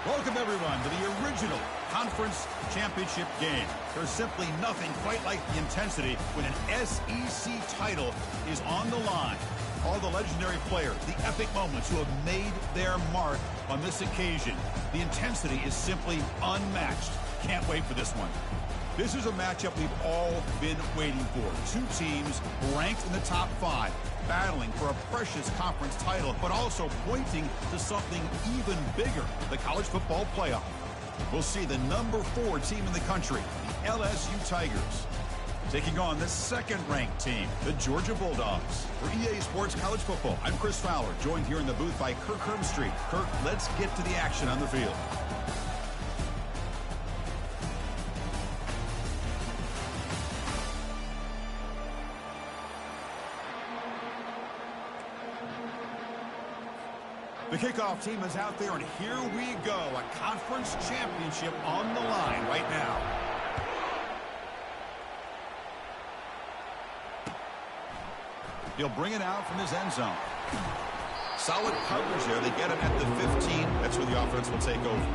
Welcome, everyone, to the original conference championship game. There's simply nothing quite like the intensity when an SEC title is on the line. All the legendary players, the epic moments who have made their mark on this occasion. The intensity is simply unmatched. Can't wait for this one. This is a matchup we've all been waiting for. Two teams ranked in the top 5, battling for a precious conference title, but also pointing to something even bigger, the college football playoff. We'll see the number 4 team in the country, the LSU Tigers, taking on the second-ranked team, the Georgia Bulldogs. For EA Sports College Football, I'm Chris Fowler, joined here in the booth by Kirk Herbstreit. Kirk, let's get to the action on the field. The kickoff team is out there, and here we go. A conference championship on the line right now. He'll bring it out from his end zone. Solid coverage there. They get him at the 15. That's where the offense will take over.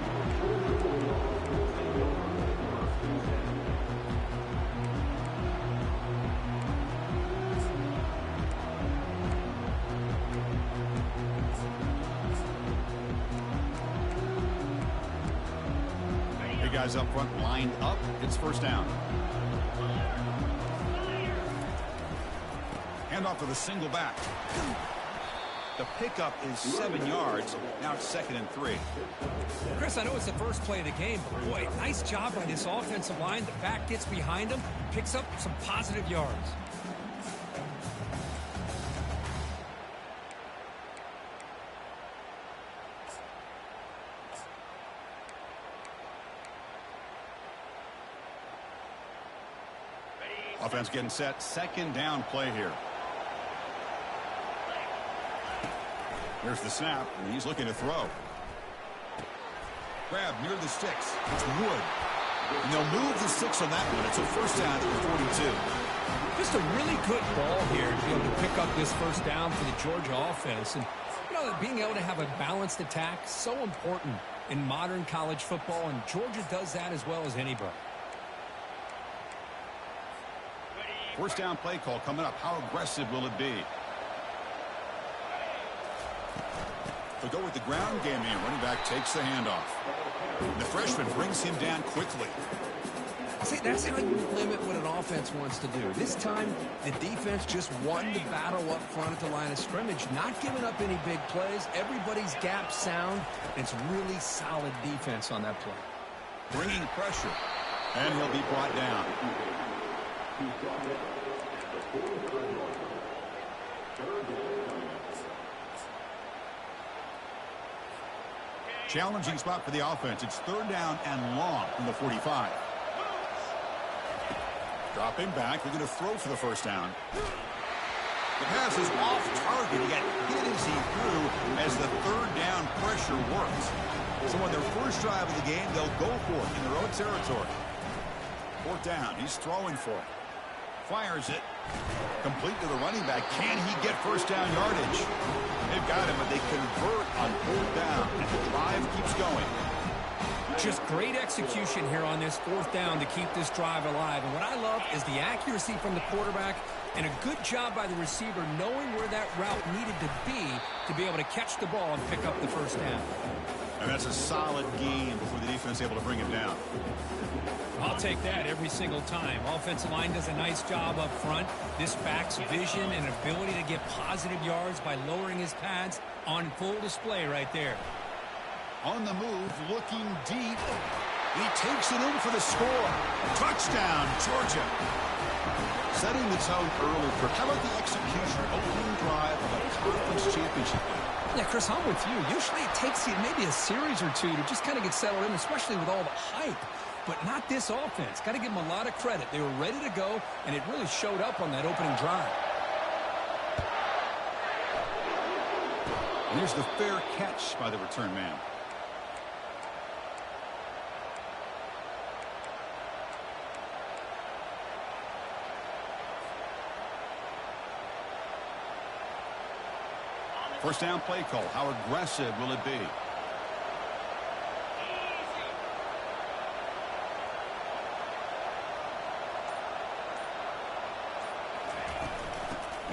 Guys up front lined up. It's first down. Handoff with a single back. The pickup is 7 yards. Now it's 2nd and 3. Chris, I know it's the first play of the game, but boy, nice job by this offensive line. The back gets behind him, picks up some positive yards. Offense getting set. 2nd down play here. Here's the snap, and he's looking to throw. Grab near the sticks. It's Wood. And they'll move the 6 on that one. It's a first down at the 42. Just a really good ball here to be able to pick up this first down for the Georgia offense. And, you know, being able to have a balanced attack, so important in modern college football, and Georgia does that as well as anybody. First down play call coming up. How aggressive will it be? They'll go with the ground game here. Running back takes the handoff. The freshman brings him down quickly. See, that's how you limit what an offense wants to do. This time, the defense just won the battle up front at the line of scrimmage, not giving up any big plays. Everybody's gap sound. It's really solid defense on that play. Bringing pressure. And he'll be brought down. Challenging spot for the offense. It's 3rd down and long from the 45. Dropping back. They're going to throw for the first down. The pass is off target. He got hit as he threw as the 3rd down pressure worked. So on their first drive of the game, they'll go for it in their own territory. 4th down. He's throwing for it. Fires it. Complete to the running back. Can he get first down yardage? They've got him, but they convert on 4th down, and the drive keeps going. Just great execution here on this 4th down to keep this drive alive. And what I love is the accuracy from the quarterback and a good job by the receiver knowing where that route needed to be able to catch the ball and pick up the first down. And that's a solid game before the defense able to bring him down. I'll take that every single time. Offensive line does a nice job up front. This back's vision and ability to get positive yards by lowering his pads on full display right there. On the move, looking deep. He takes it in for the score. Touchdown, Georgia. Setting the tone early. How about the execution, opening drive of a conference championship? Yeah, Chris, I'm with you. Usually it takes you maybe a series or two to just kind of get settled in, especially with all the hype. But not this offense. Got to give them a lot of credit. They were ready to go, and it really showed up on that opening drive. And here's the fair catch by the return man. First down play call. How aggressive will it be?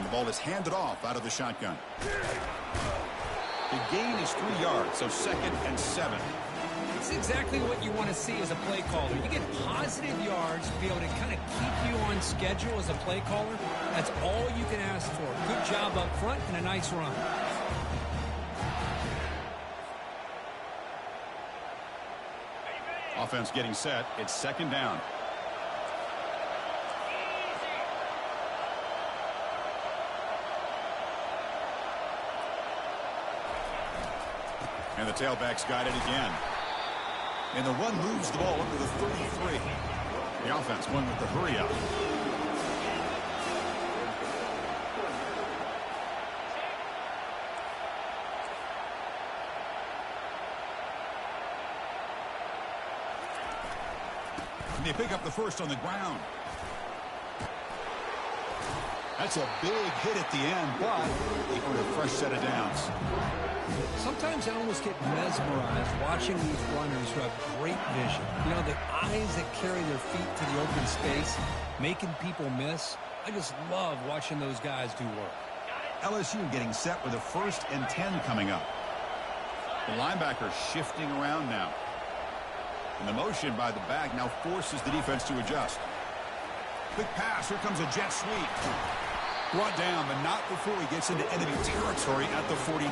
The ball is handed off out of the shotgun. The gain is 3 yards, so 2nd and 7. It's exactly what you want to see as a play caller. You get positive yards to be able to kind of keep you on schedule as a play caller. That's all you can ask for. Good job up front and a nice run. Offense getting set. It's 2nd down. And the tailback's got it again. And the run moves the ball up to the 33. The offense won with the hurry up. And they pick up the first on the ground. That's a big hit at the end, but they earn a fresh set of downs. Sometimes I almost get mesmerized watching these runners who have great vision. You know, the eyes that carry their feet to the open space, making people miss. I just love watching those guys do work. LSU getting set with a 1st and 10 coming up. The linebacker shifting around now. And the motion by the back now forces the defense to adjust. Quick pass. Here comes a jet sweep. Brought down, but not before he gets into enemy territory at the 49.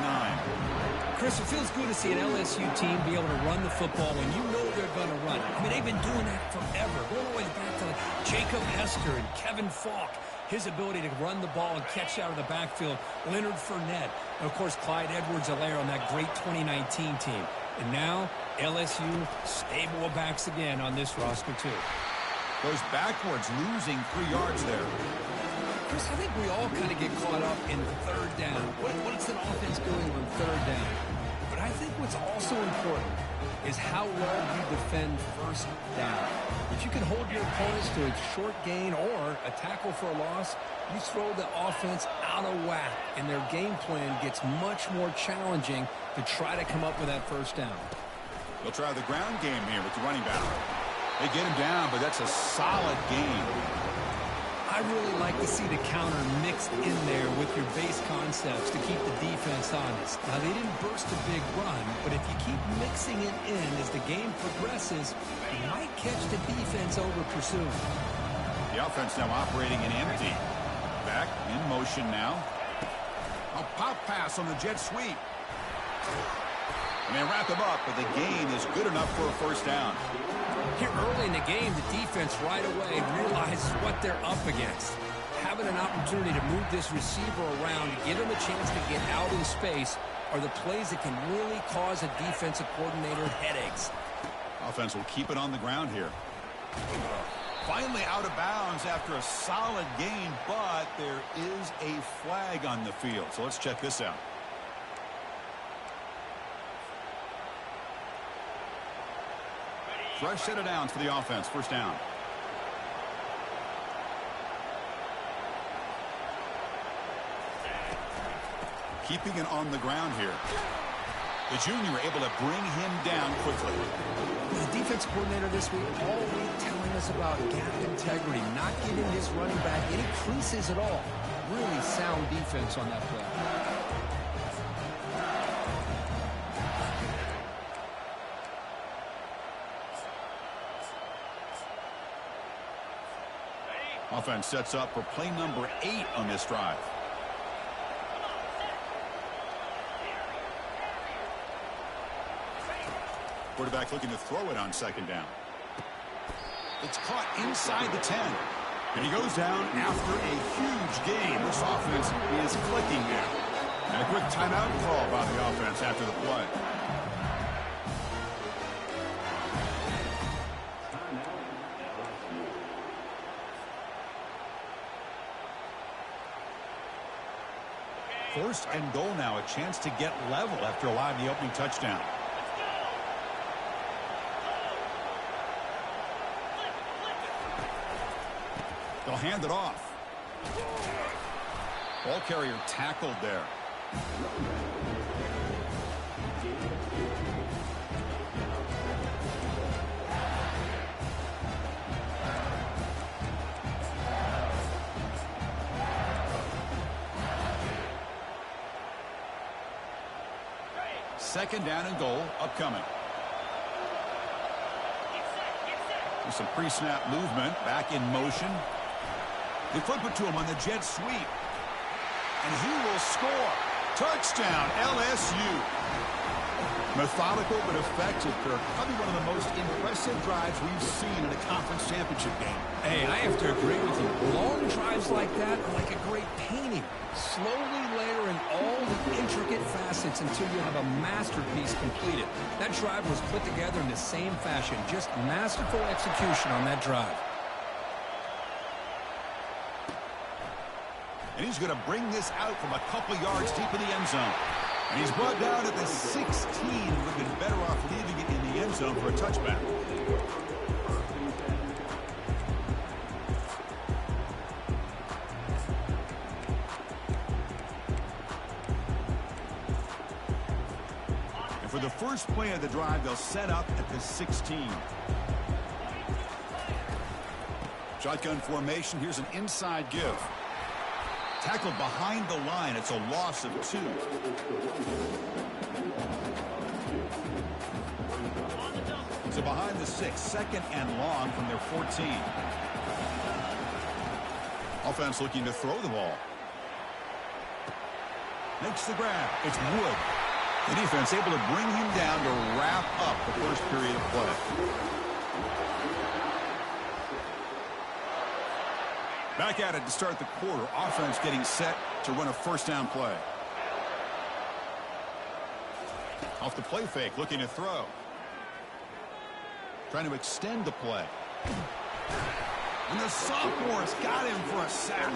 Chris, it feels good to see an LSU team be able to run the football when you know they're going to run it. I mean, they've been doing that forever. Going all the way back to like Jacob Hester and Kevin Falk. His ability to run the ball and catch out of the backfield. Leonard Fournette. And, of course, Clyde Edwards-Helaire on that great 2019 team. And now, LSU stable of backs again on this roster, too. Goes backwards, losing 3 yards there. Chris, I think we all kind of get caught up in 3rd down. What's an offense doing on 3rd down? But I think what's also important is how well you defend 1st down. If you can hold your opponents to a short gain or a tackle for a loss, you throw the offense out of whack, and their game plan gets much more challenging to try to come up with that 1st down. They'll try the ground game here with the running back. They get him down, but that's a solid gain. I really like to see the counter mixed in there with your base concepts to keep the defense honest. Now, they didn't burst a big run, but if you keep mixing it in as the game progresses, you might catch the defense over pursuing. The offense now operating in empty. Back in motion now. A pop pass on the jet sweep. And they wrap him up, but the gain is good enough for a 1st down. Here early in the game, the defense right away realizes what they're up against. Having an opportunity to move this receiver around to give him a chance to get out in space are the plays that can really cause a defensive coordinator headaches. Offense will keep it on the ground here. Finally out of bounds after a solid gain, but there is a flag on the field. So let's check this out. Fresh set of downs for the offense. 1st down. Keeping it on the ground here. The junior able to bring him down quickly. The defense coordinator this week all week telling us about gap integrity, not giving his running back any creases at all. Really sound defense on that play. Offense sets up for play number 8 on this drive. Quarterback looking to throw it on 2nd down. It's caught inside the 10. And he goes down after a huge gain. This offense is clicking now. And a quick timeout call by the offense after the play. First and goal now, a chance to get level after allowing the opening touchdown. They'll hand it off. Ball carrier tackled there. Second down and goal upcoming. There's some pre-snap movement. Back in motion. They flip it to him on the jet sweep. And he will score. Touchdown, LSU. Methodical but effective, Kirk. Probably one of the most impressive drives we've seen in a conference championship game. Hey, I have to agree with you. Long drives like that are like a great painting. Slowly layering all the intricate facets until you have a masterpiece completed. That drive was put together in the same fashion. Just masterful execution on that drive. And he's going to bring this out from a couple yards deep in the end zone. And he's brought down at the 16. Would have been better off leaving it in the end zone for a touchback. And for the first play of the drive, they'll set up at the 16. Shotgun formation. Here's an inside give. Tackled behind the line. It's a loss of 2. So behind the 6, second and long from their 14. Offense looking to throw the ball. Makes the grab. It's Wood. The defense able to bring him down to wrap up the first period of play. Back at it to start the quarter. Offense getting set to run a first down play. Off the play fake, looking to throw. Trying to extend the play. And the sophomore's got him for a sack.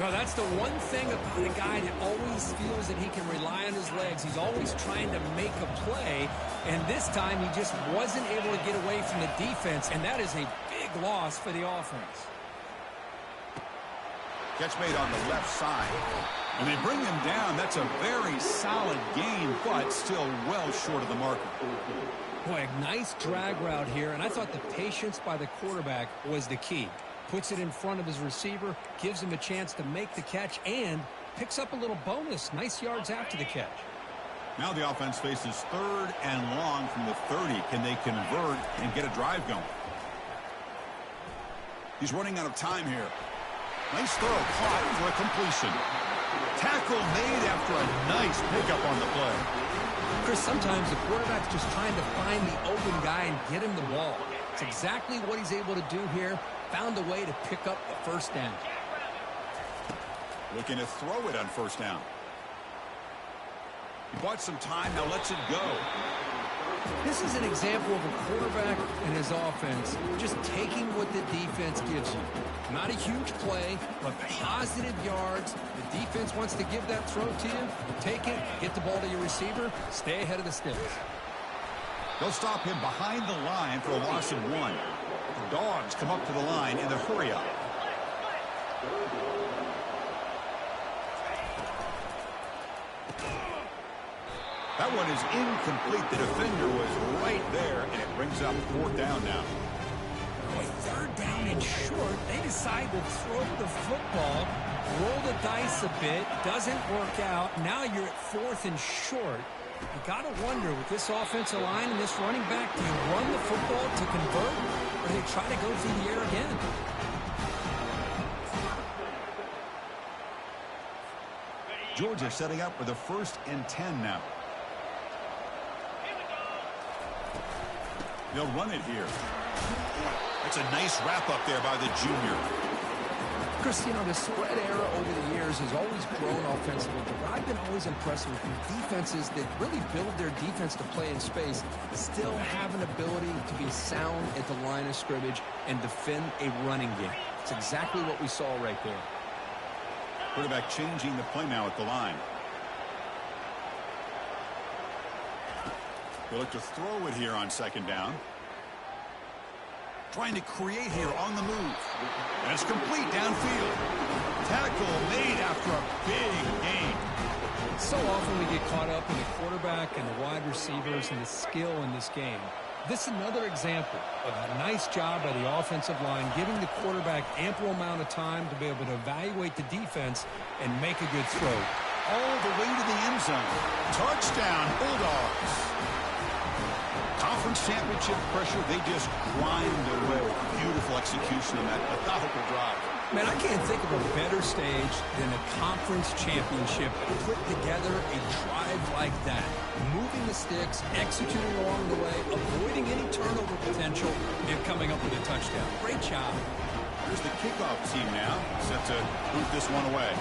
Well, that's the one thing about a guy that always feels that he can rely on his legs. He's always trying to make a play, and this time he just wasn't able to get away from the defense, and that is a big loss for the offense. Catch made on the left side. And they bring him down. That's a very solid gain, but still well short of the marker. Boy, a nice drag route here, and I thought the patience by the quarterback was the key. Puts it in front of his receiver, gives him a chance to make the catch, and picks up a little bonus. Nice yards after the catch. Now the offense faces third and long from the 30. Can they convert and get a drive going? He's running out of time here. Nice throw, caught for a completion. Tackle made after a nice pickup on the play. Chris, sometimes the quarterback's just trying to find the open guy and get him the ball. It's exactly what he's able to do here. Found a way to pick up the first down. Looking to throw it on first down. He bought some time, now lets it go. This is an example of a quarterback and his offense just taking what the defense gives you. Not a huge play, but positive yards. The defense wants to give that throw to you. Take it, get the ball to your receiver, stay ahead of the sticks. They'll stop him behind the line for a loss of 1. The Dogs come up to the line in the hurry-up. That one is incomplete. The defender was right there, and it brings up fourth down now. Third down and short. They decide to throw the football, roll the dice a bit, doesn't work out. Now you're at fourth and short. You got to wonder, with this offensive line and this running back, do you run the football to convert, or do they try to go through the air again? Georgia setting up for the 1st and 10 now. They'll run it here. That's a nice wrap-up there by the junior. Chris, you know, the spread era over the years has always grown offensively, but I've been always impressed with defenses that really build their defense to play in space, still have an ability to be sound at the line of scrimmage and defend a running game. It's exactly what we saw right there. Quarterback changing the play now at the line. They look to throw it here on second down. Trying to create here on the move. And it's complete downfield. Tackle made after a big gain. So often we get caught up in the quarterback and the wide receivers and the skill in this game. This is another example of a nice job by the offensive line, giving the quarterback ample amount of time to be able to evaluate the defense and make a good throw. all the way to the end zone. Touchdown, Bulldogs. Conference championship pressure, they just grind away. Beautiful execution on that methodical drive. Man, I can't think of a better stage than a conference championship to put together a drive like that. Moving the sticks, executing along the way, avoiding any turnover potential, and coming up with a touchdown. Great job. Here's the kickoff team now, set to boot this one away.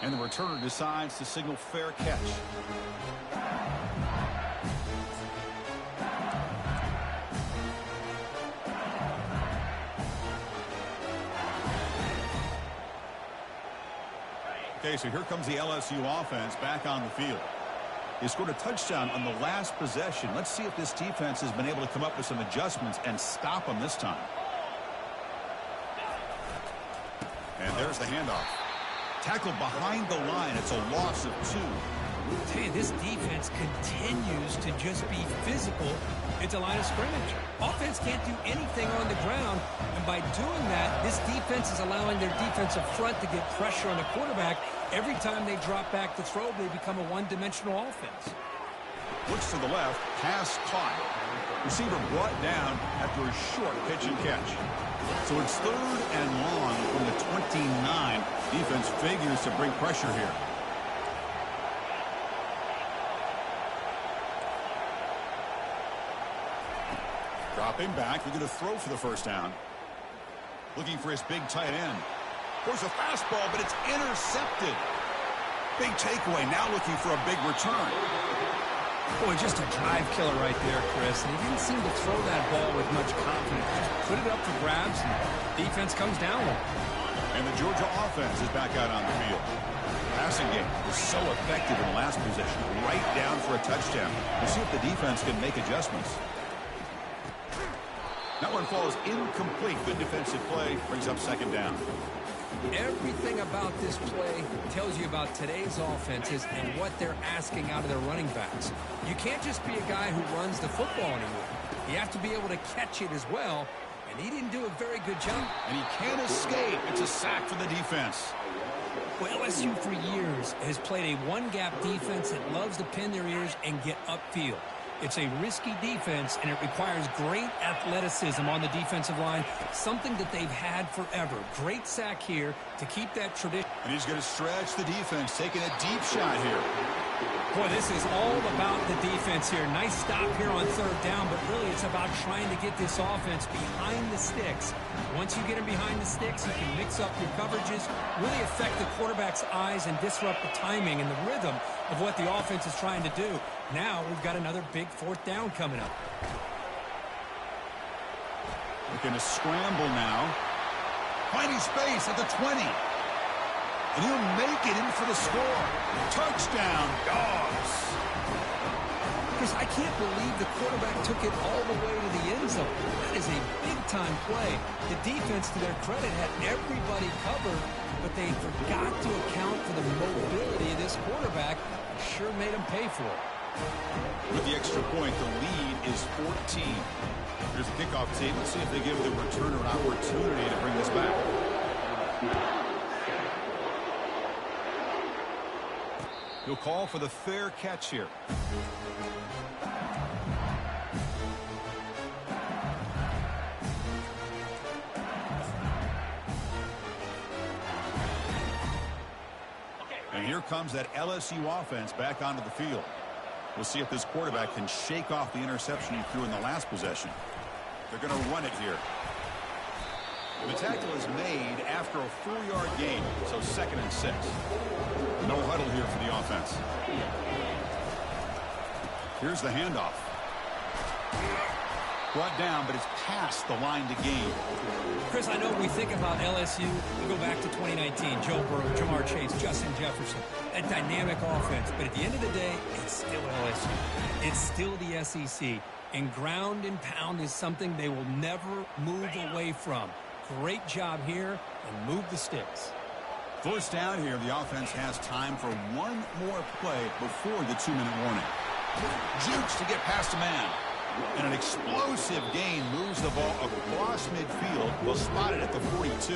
And the returner decides to signal fair catch. Okay, so here comes the LSU offense back on the field. They scored a touchdown on the last possession. Let's see if this defense has been able to come up with some adjustments and stop them this time. And there's the handoff. Tackled behind the line. It's a loss of 2. Hey, this defense continues to just be physical at the line of scrimmage. Offense can't do anything on the ground, and by doing that, this defense is allowing their defensive front to get pressure on the quarterback. Every time they drop back to throw, they become a one-dimensional offense. Looks to the left, pass caught. Receiver brought down after a short pitch and catch. So it's 3rd and long from the 29. Defense figures to bring pressure here. Dropping back, they're going to throw for the first down. Looking for his big tight end. There's a fastball, but it's intercepted. Big takeaway, now looking for a big return. Boy, just a drive killer right there, Chris. And he didn't seem to throw that ball with much confidence. Just put it up for grabs, and defense comes down with it. And the Georgia offense is back out on the field. Passing game was so effective in the last possession. Right down for a touchdown. We'll see if the defense can make adjustments. That one falls incomplete. Good defensive play. Brings up 2nd down. Everything about this play tells you about today's offenses and what they're asking out of their running backs. You can't just be a guy who runs the football anymore. You have to be able to catch it as well, and he didn't do a very good job. And he can't escape. It's a sack for the defense. Well, LSU for years has played a one-gap defense that loves to pin their ears and get upfield. It's a risky defense, and it requires great athleticism on the defensive line, something that they've had forever. Great sack here to keep that tradition. And he's going to stretch the defense, taking a deep shot here. Boy, this is all about the defense here. Nice stop here on 3rd down, but really it's about trying to get this offense behind the sticks. Once you get him behind the sticks, you can mix up your coverages, really affect the quarterback's eyes and disrupt the timing and the rhythm of what the offense is trying to do. Now we've got another big 4th down coming up. Looking to scramble now. Finding space at the 20. And he'll make it in for the score. Touchdown, Dogs. Chris, I can't believe the quarterback took it all the way to the end zone. That is a big-time play. The defense, to their credit, had everybody covered, but they forgot to account for the mobility of this quarterback. Sure made him pay for it. With the extra point, the lead is 14. Here's the kickoff team. Let's see if they give the returner an opportunity to bring this back. He'll call for the fair catch here. And here comes that LSU offense back onto the field. We'll see if this quarterback can shake off the interception he threw in the last possession. They're going to run it here. The tackle is made after a 4-yard gain, so 2nd and 6. No huddle here for the offense. Here's the handoff. Brought down, but it's past the line to gain. Chris, I know we think about LSU. We go back to 2019. Joe Burrow, Jamar Chase, Justin Jefferson. That dynamic offense. But at the end of the day, it's still LSU. It's still the SEC. And ground and pound is something they will never move away from. Great job here, and move the sticks. 1st down here. The offense has time for one more play before the 2-minute warning. Jukes to get past a man. And an explosive gain moves the ball across midfield. Well, spotted at the 42.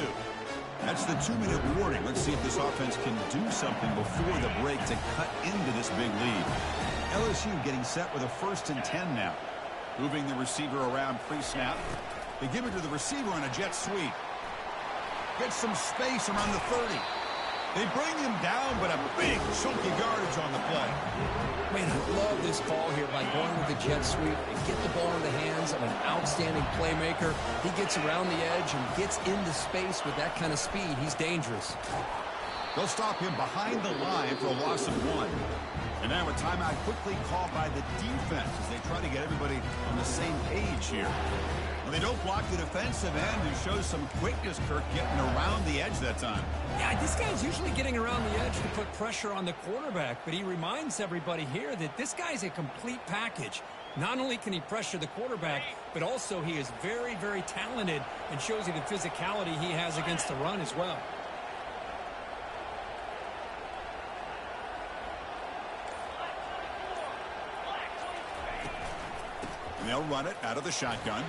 That's the 2-minute warning. Let's see if this offense can do something before the break to cut into this big lead. LSU getting set with a 1st and 10 now. Moving the receiver around pre-snap. They give it to the receiver on a jet sweep. Gets some space around the 30. They bring him down, but a big chunky yardage on the play. Man, I love this call here by going with the jet sweep and get the ball in the hands of an outstanding playmaker. He gets around the edge and gets into space with that kind of speed. He's dangerous. They'll stop him behind the line for a loss of 1. And now a timeout quickly called by the defense as they try to get everybody on the same page here. Well, they don't block the defensive end, who shows some quickness, Kirk, getting around the edge that time. Yeah, this guy's usually getting around the edge to put pressure on the quarterback, but he reminds everybody here that this guy's a complete package. Not only can he pressure the quarterback, but also he is very, very talented and shows you the physicality he has against the run as well. And they'll run it out of the shotgun.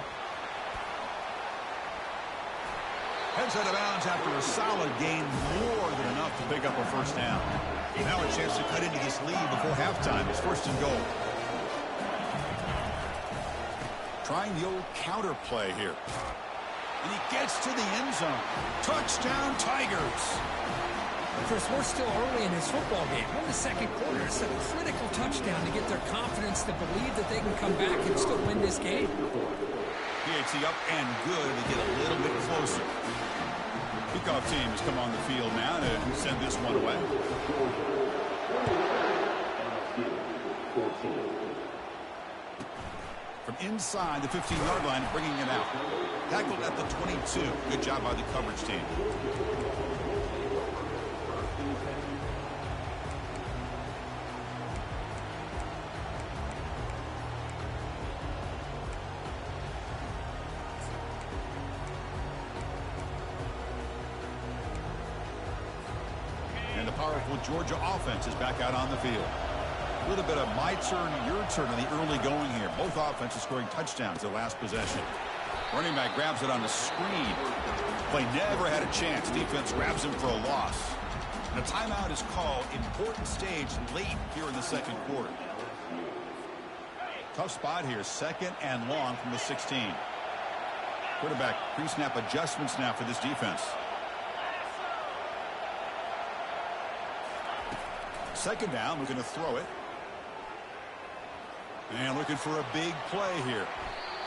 Heads out of bounds after a solid gain, more than enough to pick up a 1st down. Now a chance to cut into this lead before halftime. It's 1st and goal. Trying the old counter play here. And he gets to the end zone. Touchdown, Tigers. Chris, we're still early in this football game. We're in the 2nd quarter. It's a critical touchdown to get their confidence to believe that they can come back and still win this game. PAT up and good to get a little bit closer. Kickoff team has come on the field now to send this one away. From inside the 15-yard line, bringing it out. Tackled at the 22. Good job by the coverage team. And the powerful Georgia offense is back out on the field. A little bit of my turn, your turn in the early going here. Both offenses scoring touchdowns the last possession. Running back grabs it on the screen. Play never had a chance. Defense grabs him for a loss. And a timeout is called. Important stage late here in the 2nd quarter. Tough spot here. 2nd and long from the 16. Quarterback pre-snap adjustments now for this defense. 2nd down, looking to throw it. And looking for a big play here.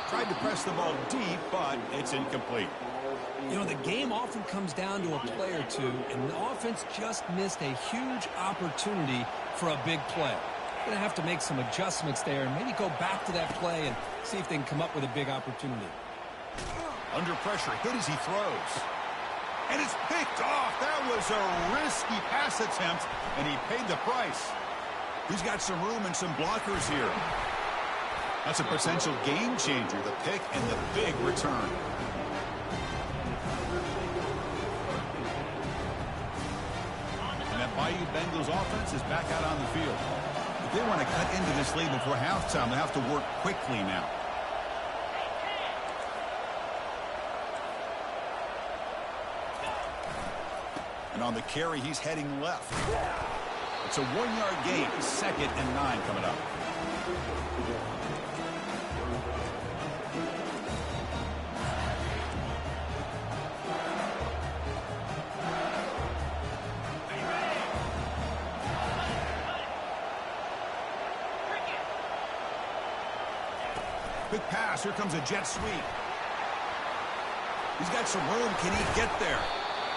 Tried to press the ball deep, but it's incomplete. You know, the game often comes down to a play or two, and the offense just missed a huge opportunity for a big play. Going to have to make some adjustments there and maybe go back to that play and see if they can come up with a big opportunity. Under pressure, hit as he throws. And it's picked off. That was a risky pass attempt, and he paid the price. He's got some room and some blockers here. That's a potential game changer, the pick and the big return. And that Bayou Bengals offense is back out on the field. If they want to cut into this lead before halftime, they have to work quickly now. And on the carry, he's heading left. It's a 1-yard gain. 2nd and 9 coming up. Quick pass. Here comes a jet sweep. He's got some room. Can he get there?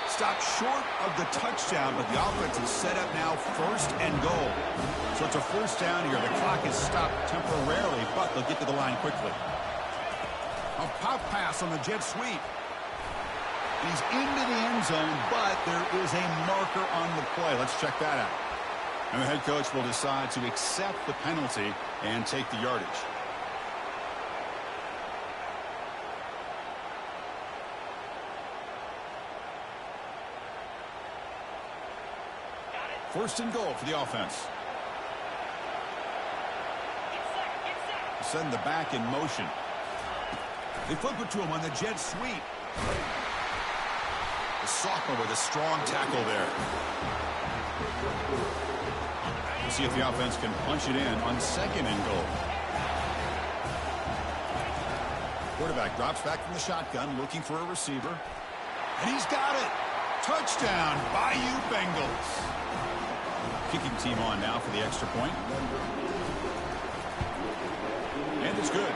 Stopped short of the touchdown, but the offense is set up now 1st and goal. So it's a 1st down here. The clock is stopped temporarily, but they'll get to the line quickly. A pop pass on the jet sweep. He's into the end zone, but there is a marker on the play. Let's check that out. And the head coach will decide to accept the penalty and take the yardage. First and goal for the offense. send the back in motion. They flip it to him on the jet sweep. The sophomore with a strong tackle there. We'll see if the offense can punch it in on 2nd and goal. Quarterback drops back from the shotgun, looking for a receiver. And he's got it. Touchdown, Bayou Bengals. Kicking team on now for the extra point. And it's good.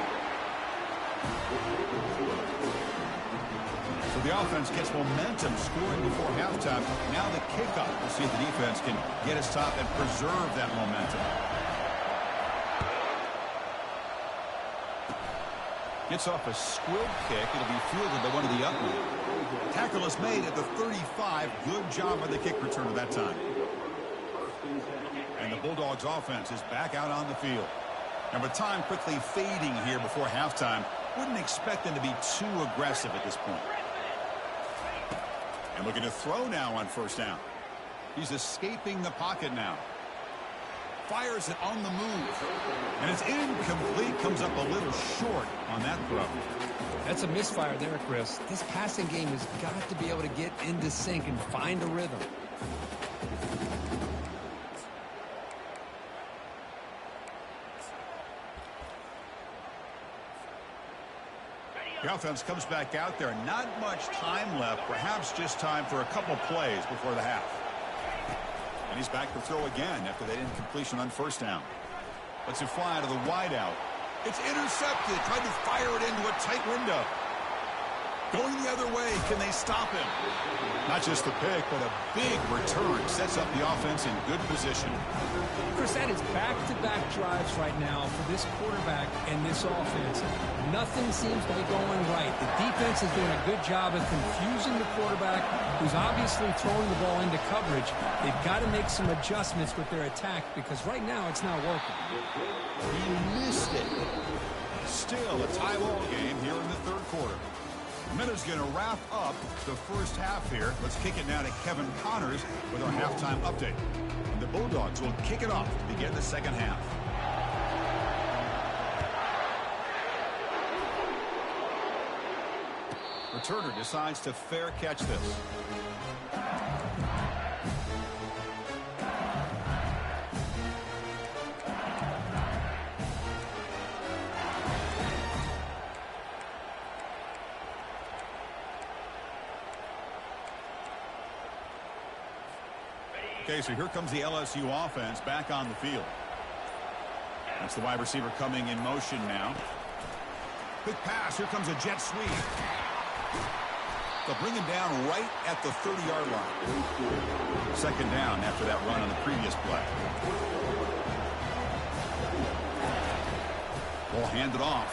So the offense gets momentum, scoring before halftime. Now the kickoff. We'll see if the defense can get a stop and preserve that momentum. Gets off a squib kick. It'll be fielded by one of the upmen. Tackle is made at the 35. Good job by the kick returner that time. And the Bulldogs offense is back out on the field. And with time quickly fading here before halftime, wouldn't expect them to be too aggressive at this point. And looking to throw now on 1st down. He's escaping the pocket now. Fires it on the move. And it's incomplete. Comes up a little short on that throw. That's a misfire there, Chris. This passing game has got to be able to get into sync and find a rhythm. The offense comes back out there. Not much time left. Perhaps just time for a couple plays before the half. And he's back to throw again after that incompletion on 1st down. Lets it fly to the wideout. It's intercepted. Tried to fire it into a tight window. Going the other way. Can they stop him? Not just the pick, but a big return. Sets up the offense in good position. Chris, that is back-to-back drives right now for this quarterback and this offense. Nothing seems to be going right. The defense is doing a good job of confusing the quarterback, who's obviously throwing the ball into coverage. They've got to make some adjustments with their attack because right now it's not working. He missed it. Still a tie ball game here in the 3rd quarter. Minute's going to wrap up the 1st half here. Let's kick it now to Kevin Connors with our halftime update. And the Bulldogs will kick it off to begin the 2nd half. Returner decides to fair catch this. Okay, so here comes the LSU offense back on the field. That's the wide receiver coming in motion now. Quick pass. Here comes a jet sweep. They'll bring him down right at the 30-yard line. 2nd down after that run on the previous play. Ball handed off.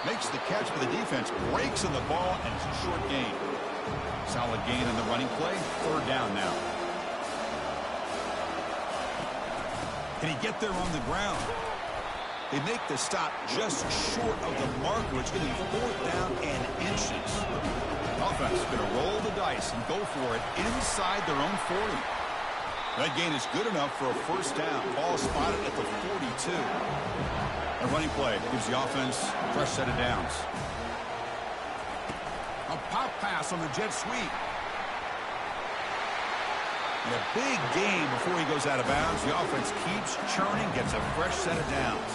Makes the catch, but the defense breaks in the ball, and it's a short gain. Solid gain in the running play. 3rd down now. Can he get there on the ground? They make the stop just short of the marker. It's going to be 4th down and inches. Offense is going to roll the dice and go for it inside their own 40. That gain is good enough for a 1st down. Ball spotted at the 42. A running play gives the offense a fresh set of downs. A pop pass on the jet sweep. And a big gain before he goes out of bounds. The offense keeps churning, gets a fresh set of downs.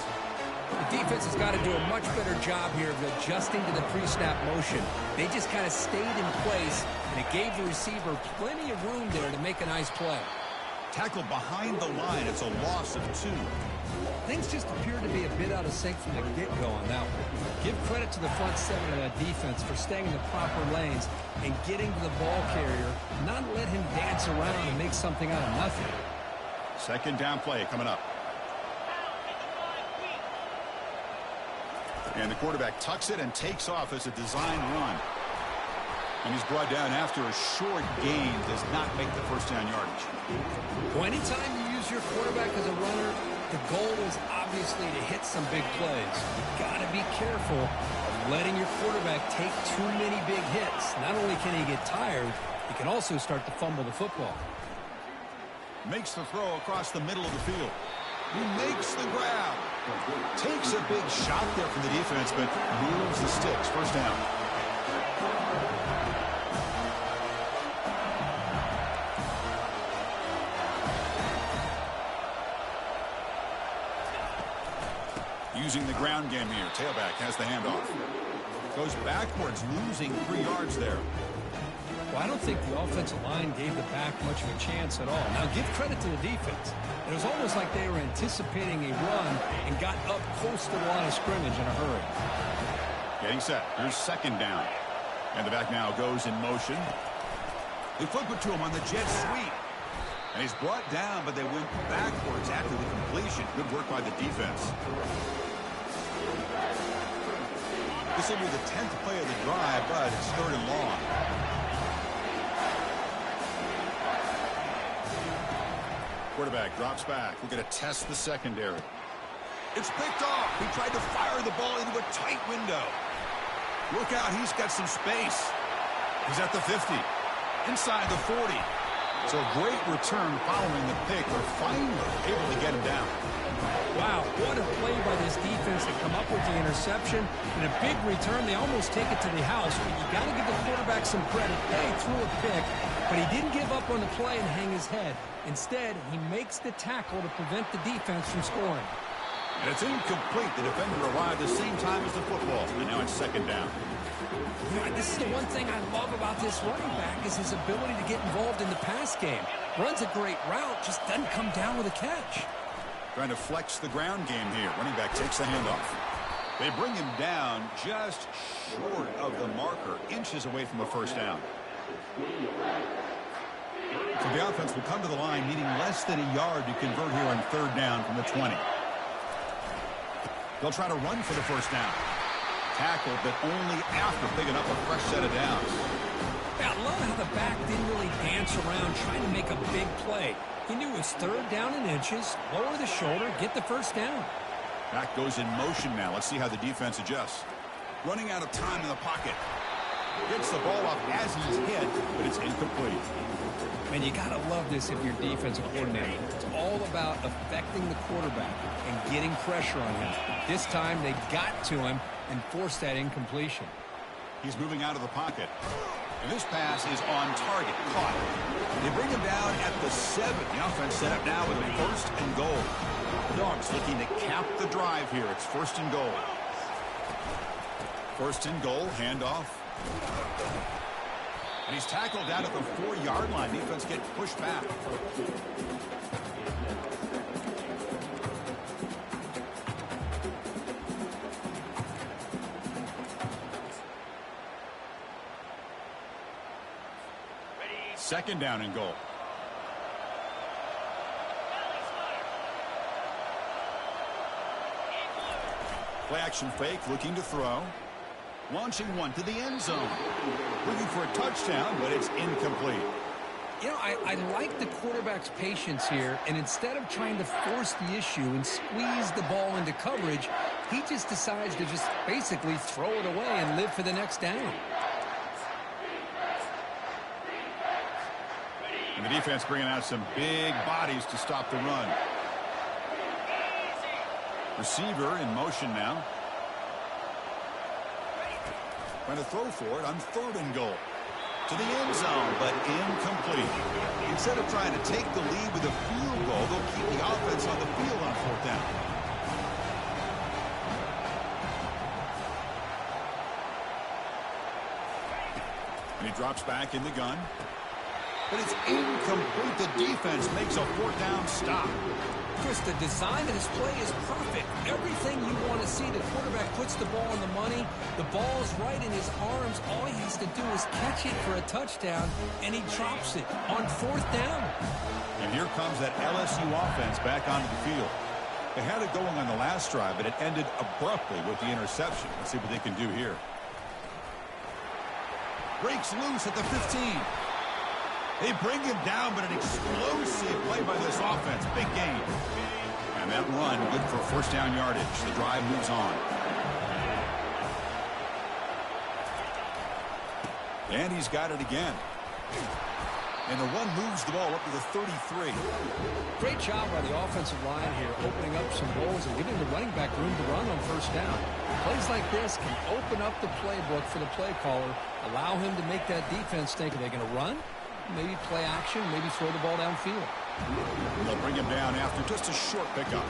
The defense has got to do a much better job here of adjusting to the pre-snap motion. They just kind of stayed in place, and it gave the receiver plenty of room there to make a nice play. Tackled behind the line. It's a loss of 2. Things just appear to be a bit out of sync from the get-go on that one. Give credit to the front 7 of that defense for staying in the proper lanes and getting to the ball carrier, not let him dance around and make something out of nothing. 2nd down play coming up. And the quarterback tucks it and takes off as a design run. And he's brought down after a short gain. Does not make the 1st down yardage. Well, anytime you use your quarterback as a runner, the goal is obviously to hit some big plays. You've got to be careful of letting your quarterback take too many big hits. Not only can he get tired, he can also start to fumble the football. Makes the throw across the middle of the field. He makes the grab. Takes a big shot there from the defense, but moves the sticks. First down. Using the ground game here. Tailback has the handoff. Goes backwards, losing 3 yards there. Well, I don't think the offensive line gave the back much of a chance at all. Now, give credit to the defense. It was almost like they were anticipating a run and got up close to the line of scrimmage in a hurry. Getting set. Here's second down. And the back now goes in motion. They flip it to him on the jet sweep. And he's brought down, but they went backwards after the completion. Good work by the defense. This will be the 10th play of the drive, but it's 3rd and long. Quarterback drops back. We're going to test the secondary. It's picked off. He tried to fire the ball into a tight window. Look out. He's got some space. He's at the 50. Inside the 40. So a great return following the pick. They're finally able to get him down. Wow, what a play by this defense to come up with the interception. And a big return. They almost take it to the house. But you got to give the quarterback some credit. He threw a pick, but he didn't give up on the play and hang his head. Instead, he makes the tackle to prevent the defense from scoring. And it's incomplete. The defender arrived the same time as the football. And now it's second down. Yeah, this is the one thing I love about this running back is his ability to get involved in the pass game. Runs a great route, just doesn't come down with a catch. Trying to flex the ground game here. Running back takes the handoff. They bring him down just short of the marker, inches away from a first down. So the offense will come to the line needing less than a yard to convert here on 3rd down from the 20. They'll try to run for the first down. Tackled, but only after picking up a fresh set of downs. Yeah, I love how the back didn't really dance around trying to make a big play. He knew it was 3rd down in inches, lower the shoulder, get the first down. Back goes in motion now. Let's see how the defense adjusts. Running out of time in the pocket. Gets the ball off as he's hit, but it's incomplete. Man, you got to love this if you're defensive coordinator. It's all about affecting the quarterback and getting pressure on him. This time, they got to him and forced that incompletion. He's moving out of the pocket. And this pass is on target. Caught. They bring him down at the 7. The offense set up now with a 1st and goal. The Dogs looking to cap the drive here. It's 1st and goal. 1st and goal. Handoff. And he's tackled out at the 4-yard line. Defense get pushed back. Second down and goal. Play action fake, looking to throw. Launching one to the end zone. Looking for a touchdown, but it's incomplete. You know, I like the quarterback's patience here, and instead of trying to force the issue and squeeze the ball into coverage, he just decides to just basically throw it away and live for the next down. And the defense bringing out some big bodies to stop the run. Receiver in motion now. Trying to throw for it on 3rd and goal. To the end zone, but incomplete. Instead of trying to take the lead with a field goal, they'll keep the offense on the field on 4th down. And he drops back in the gun. But it's incomplete. The defense makes a 4th down stop. Chris, the design of this play is perfect. Everything you want to see. The quarterback puts the ball on the money. The ball's right in his arms. All he has to do is catch it for a touchdown, and he drops it on 4th down. And here comes that LSU offense back onto the field. They had it going on the last drive, but it ended abruptly with the interception. Let's see what they can do here. Breaks loose at the 15. They bring him down, but an explosive play by this offense. Big gain. And that run, good for 1st down yardage. The drive moves on. And he's got it again. And the run moves the ball up to the 33. Great job by the offensive line here, opening up some holes and giving the running back room to run on first down. Plays like this can open up the playbook for the play caller, allow him to make that defense think, are they going to run? Maybe play action, maybe throw the ball downfield. They'll bring him down after just a short pickup.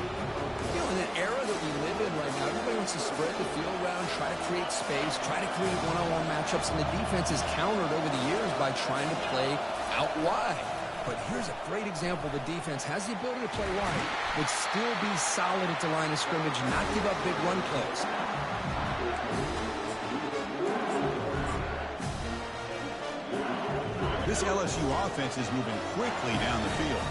You know, in the era that we live in right now, everybody wants to spread the field around, try to create space, try to create one-on-one matchups, and the defense is countered over the years by trying to play out wide. But here's a great example. The defense has the ability to play wide, but still be solid at the line of scrimmage, not give up big run plays. This LSU offense is moving quickly down the field.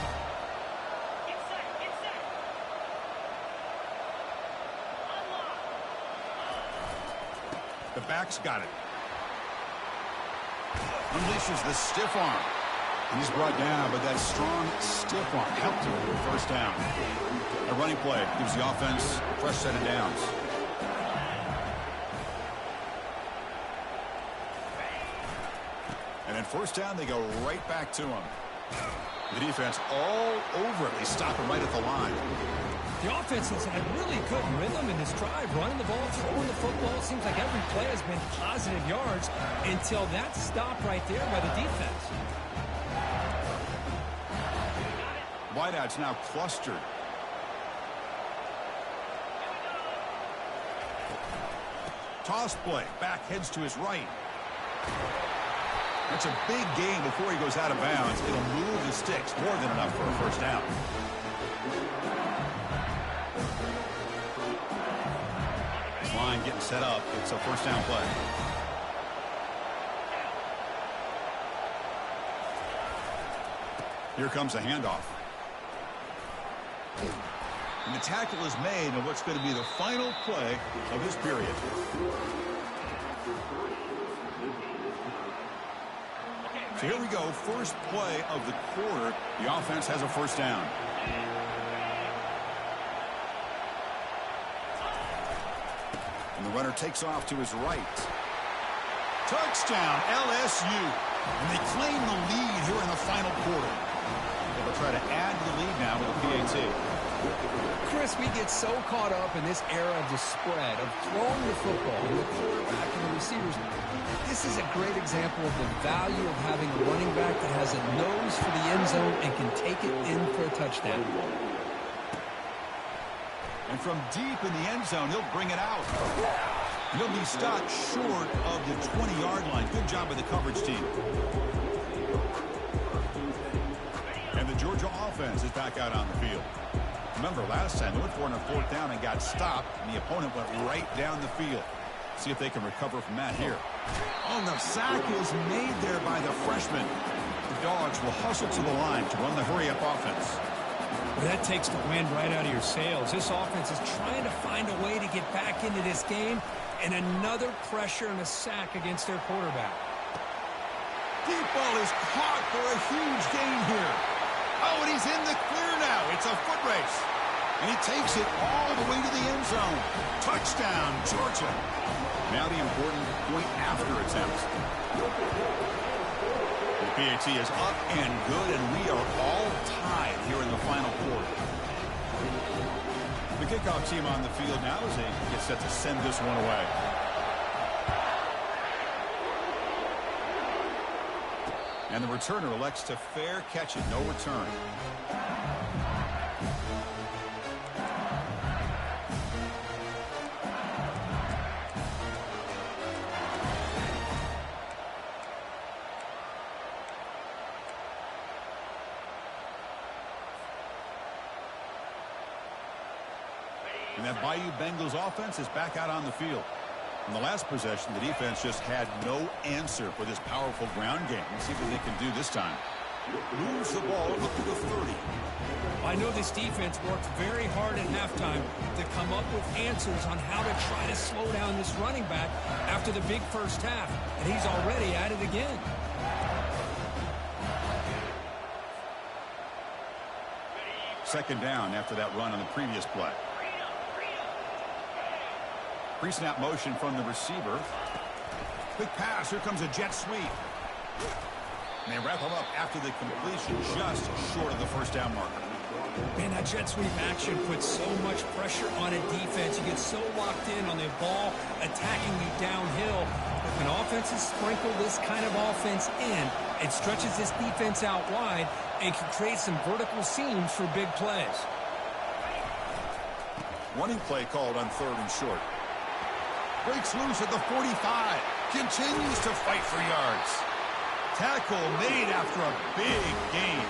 The back's got it. Unleashes the stiff arm. And he's brought down, but that strong stiff arm helped him with the first down. A running play gives the offense a fresh set of downs. And then first down, they go right back to him. The defense all over it. They stop him right at the line. The offense has had really good rhythm in this drive, running the ball, throwing the football. It seems like every play has been positive yards until that stop right there by the defense. Wideout's now clustered. Toss play. Back heads to his right. That's a big gain before he goes out of bounds. It'll move the sticks. More than enough for a first down. This line getting set up. It's a first down play. Here comes a handoff. And the tackle is made on what's going to be the final play of this period. So here we go. First play of the quarter. The offense has a first down. And the runner takes off to his right. Touchdown, LSU. And they claim the lead here in the final quarter. They'll try to add to the lead now with a PAT. Chris, we get so caught up in this era of the spread, of throwing the football, and the quarterback and the receivers. This is a great example of the value of having a running back that has a nose for the end zone and can take it in for a touchdown. And from deep in the end zone, he'll bring it out. He'll be stopped short of the 20-yard line. Good job by the coverage team. And the Georgia offense is back out on the field. Remember, last time they went for it on fourth down and got stopped, and the opponent went right down the field. See if they can recover from that here. Oh, the sack is made there by the freshman. The Dogs will hustle to the line to run the hurry-up offense. Well, that takes the wind right out of your sails. This offense is trying to find a way to get back into this game, and another pressure and a sack against their quarterback. Deep ball is caught for a huge gain here. Oh, and he's in the clear now. It's a foot race. And he takes it all the way to the end zone. Touchdown, Georgia. Now the important point after attempt. The PAT is up and good, and we are all tied here in the final quarter. The kickoff team on the field now as they get set to send this one away. And the returner elects to fair catch it. No return. And that Bayou Bengals offense is back out on the field. In the last possession, the defense just had no answer for this powerful ground game. Let's see what they can do this time. Moves the ball up to the 30. I know this defense worked very hard at halftime to come up with answers on how to try to slow down this running back after the big first half, and he's already at it again. Second down after that run on the previous play. Pre-snap motion from the receiver. Quick pass. Here comes a jet sweep. And they wrap him up after the completion, just short of the first down marker. Man, that jet sweep action puts so much pressure on a defense. You get so locked in on the ball attacking you downhill. When offenses sprinkle this kind of offense in, it stretches this defense out wide and can create some vertical seams for big plays. Running play called on 3rd and short. Breaks loose at the 45. Continues to fight for yards. Tackle made after a big gain.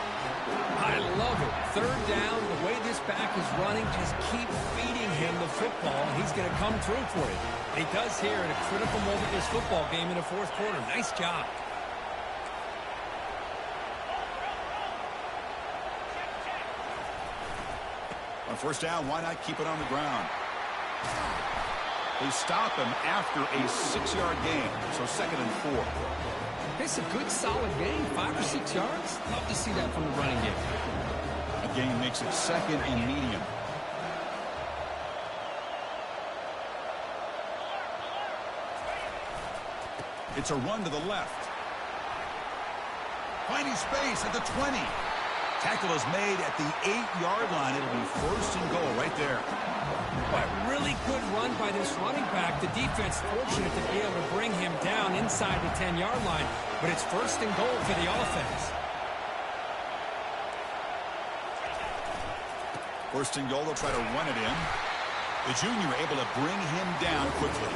I love it. 3rd down, the way this back is running, just keep feeding him the football, and he's going to come through for you. And he does here at a critical moment in this football game in the 4th quarter. Nice job. On 1st down, why not keep it on the ground? They stop him after a 6-yard gain, so 2nd and 4. It's a good, solid gain, 5 or 6 yards. Love to see that from the running game. A gain makes it 2nd and medium. It's a run to the left. Finding space at the 20. Tackle is made at the 8-yard line. It'll be 1st and goal right there. But really good run by this running back. The defense fortunate to be able to bring him down inside the 10-yard line. But it's 1st and goal for the offense. 1st and goal, they'll try to run it in. The junior able to bring him down quickly.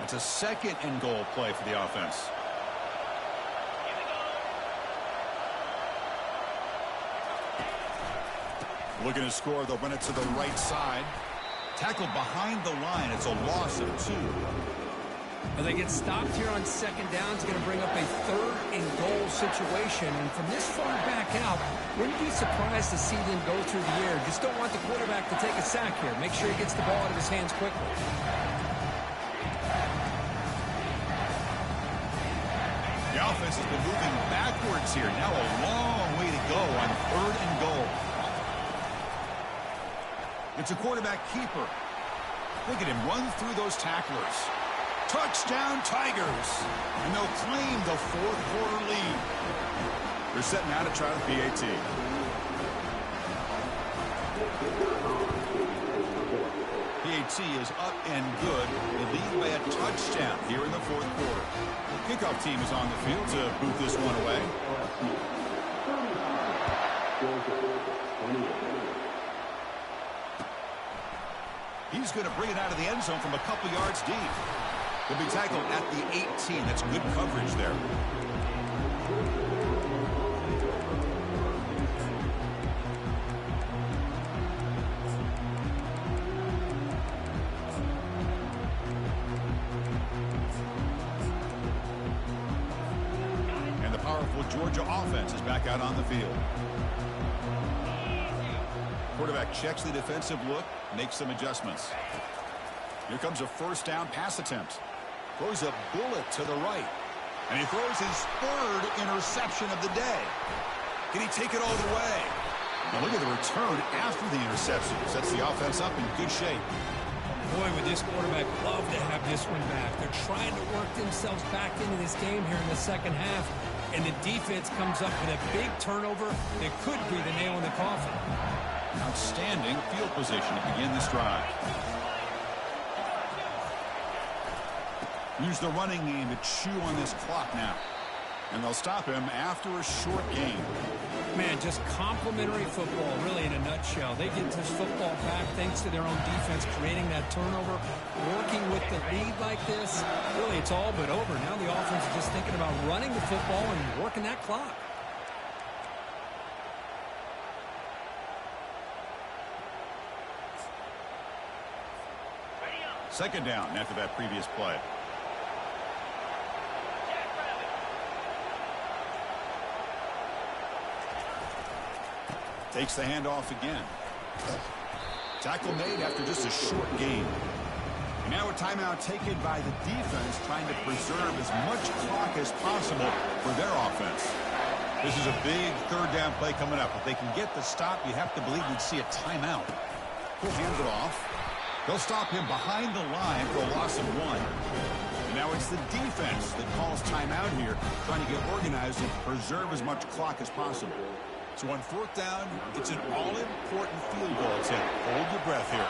It's a 2nd and goal play for the offense. Looking to score, they'll run it to the right side. Tackled behind the line. It's a loss of 2. Well, they get stopped here on 2nd down. It's going to bring up a 3rd and goal situation. And from this far back out, wouldn't be surprised to see them go through the air. Just don't want the quarterback to take a sack here. Make sure he gets the ball out of his hands quickly. The offense has been moving backwards here. Now a long way to go on 3rd and goal. It's a quarterback keeper. Look at him run through those tacklers. Touchdown Tigers. And they'll claim the 4th quarter lead. They're setting out to try the PAT. PAT is up and good. They lead by a touchdown here in the 4th quarter. Kickoff team is on the field to boot this one away. He's going to bring it out of the end zone from a couple yards deep. He'll be tackled at the 18. That's good coverage there. And the powerful Georgia offense is back out on the field. Quarterback checks the defensive look, makes some adjustments. Here comes a 1st down pass attempt. Throws a bullet to the right. And he throws his 3rd interception of the day. Can he take it all the way? Now look at the return after the interception. Sets the offense up in good shape. Boy, would this quarterback love to have this one back. They're trying to work themselves back into this game here in the 2nd half. And the defense comes up with a big turnover that could be the nail in the coffin. Outstanding field position to begin this drive. Use the running game to chew on this clock now. And they'll stop him after a short game. Man, just complimentary football, really, in a nutshell. They get this football back thanks to their own defense, creating that turnover, working with the lead like this. Really, it's all but over. Now the offense is just thinking about running the football and working that clock. Second down after that previous play. Takes the handoff again. Tackle made after just a short gain. And now a timeout taken by the defense, trying to preserve as much clock as possible for their offense. This is a big third down play coming up. If they can get the stop, you have to believe we'd see a timeout. He'll hand it off. They'll stop him behind the line for a loss of 1. And now it's the defense that calls timeout here, trying to get organized and preserve as much clock as possible. So on fourth down, it's an all-important field goal attempt. Hold your breath here.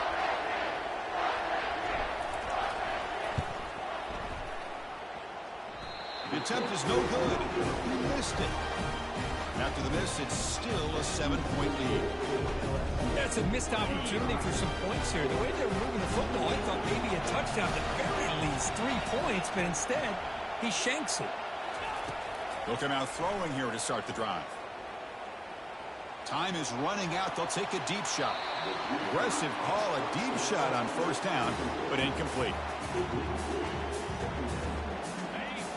The attempt is no good. He missed it. And after the miss, it's still a 7-point lead. That's a missed opportunity for some points here. The way they're moving the football, I thought maybe a touchdown, at the very least 3 points, but instead, he shanks it. They'll come out throwing here to start the drive. Time is running out. They'll take a deep shot. Aggressive call, a deep shot on first down, but incomplete.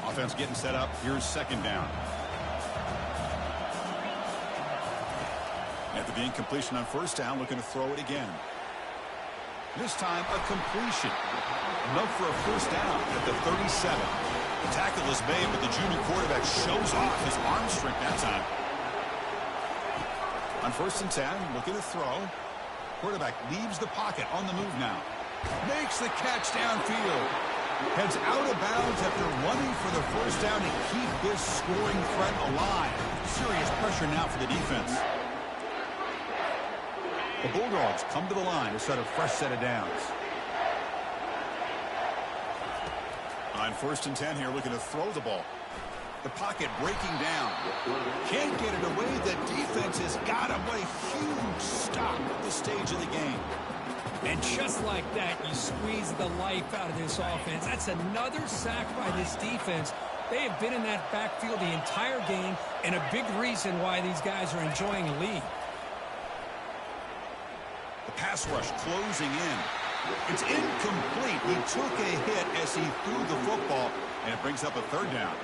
Offense getting set up. Here's second down. After the incompletion on first down, looking to throw it again. This time, a completion. Enough for a first down at the 37. The tackle is made, but the junior quarterback shows off his arm strength that time. On first and 10, looking to throw. Quarterback leaves the pocket on the move now. Makes the catch downfield. Heads out of bounds after running for the first down to keep this scoring threat alive. Serious pressure now for the defense. The Bulldogs come to the line to set a fresh set of downs. On first and 10 here, looking to throw the ball. The pocket breaking down. Can't get it away. The defense has got him. What a huge stop at this stage of the game. And just like that, you squeeze the life out of this offense. That's another sack by this defense. They have been in that backfield the entire game, and a big reason why these guys are enjoying a lead. The pass rush closing in. It's incomplete. He took a hit as he threw the football, and it brings up a third down.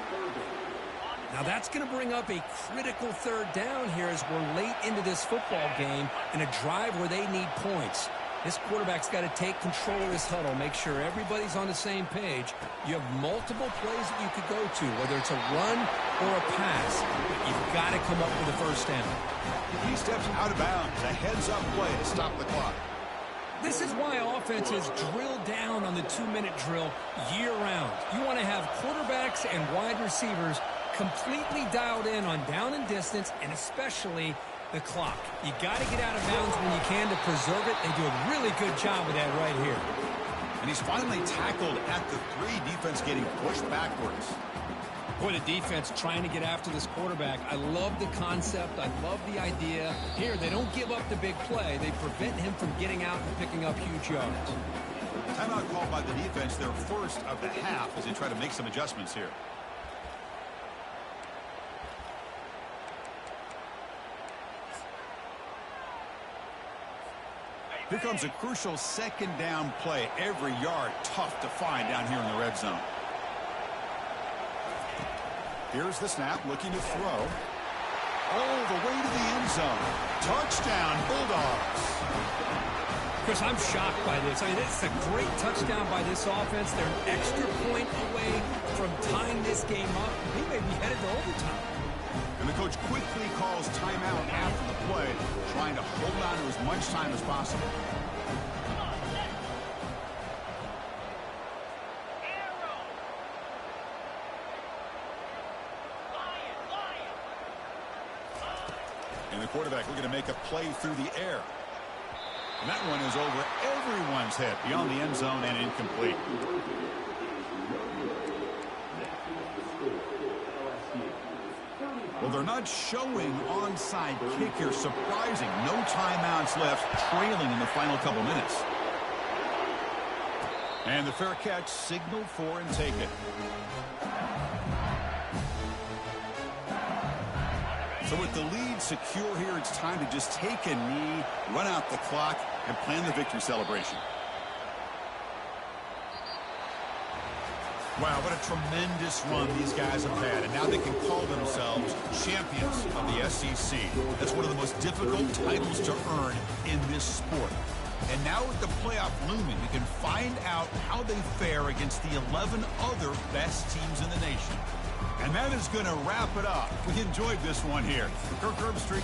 Now that's going to bring up a critical third down here as we're late into this football game in a drive where they need points. This quarterback's got to take control of this huddle, make sure everybody's on the same page. You have multiple plays that you could go to, whether it's a run or a pass. But you've got to come up with a first down. He steps out of bounds. A heads-up play to stop the clock. This is why offenses drill down on the 2-minute drill year-round. You want to have quarterbacks and wide receivers completely dialed in on down and distance, and especially the clock. You got to get out of bounds when you can to preserve it. They do a really good job of that right here. And he's finally tackled at the 3. Defense getting pushed backwards. Boy, the defense trying to get after this quarterback. I love the concept. I love the idea. Here, they don't give up the big play. They prevent him from getting out and picking up huge yards. Timeout called by the defense, their first of the half, as they try to make some adjustments here. Here comes a crucial second down play. Every yard tough to find down here in the red zone. Here's the snap, looking to throw. All the way to the end zone. Touchdown, Bulldogs. Chris, I'm shocked by this. I mean, it's a great touchdown by this offense. They're an extra point away from tying this game up. He may be headed to overtime. And the coach quickly calls timeout after the play, trying to hold on to as much time as possible. And the quarterback looking to make a play through the air. And that one is over everyone's head, beyond the end zone and incomplete. Well, they're not showing onside kick here. Surprising. No timeouts left, trailing in the final couple minutes. And the fair catch signaled for and taken. So with the lead secure here, it's time to just take a knee, run out the clock, and plan the victory celebration. Wow, what a tremendous run these guys have had. And now they can call themselves champions of the SEC. That's one of the most difficult titles to earn in this sport. And now with the playoff looming, we can find out how they fare against the 11 other best teams in the nation. And that is going to wrap it up. We enjoyed this one here. For Kirk Herbstreit,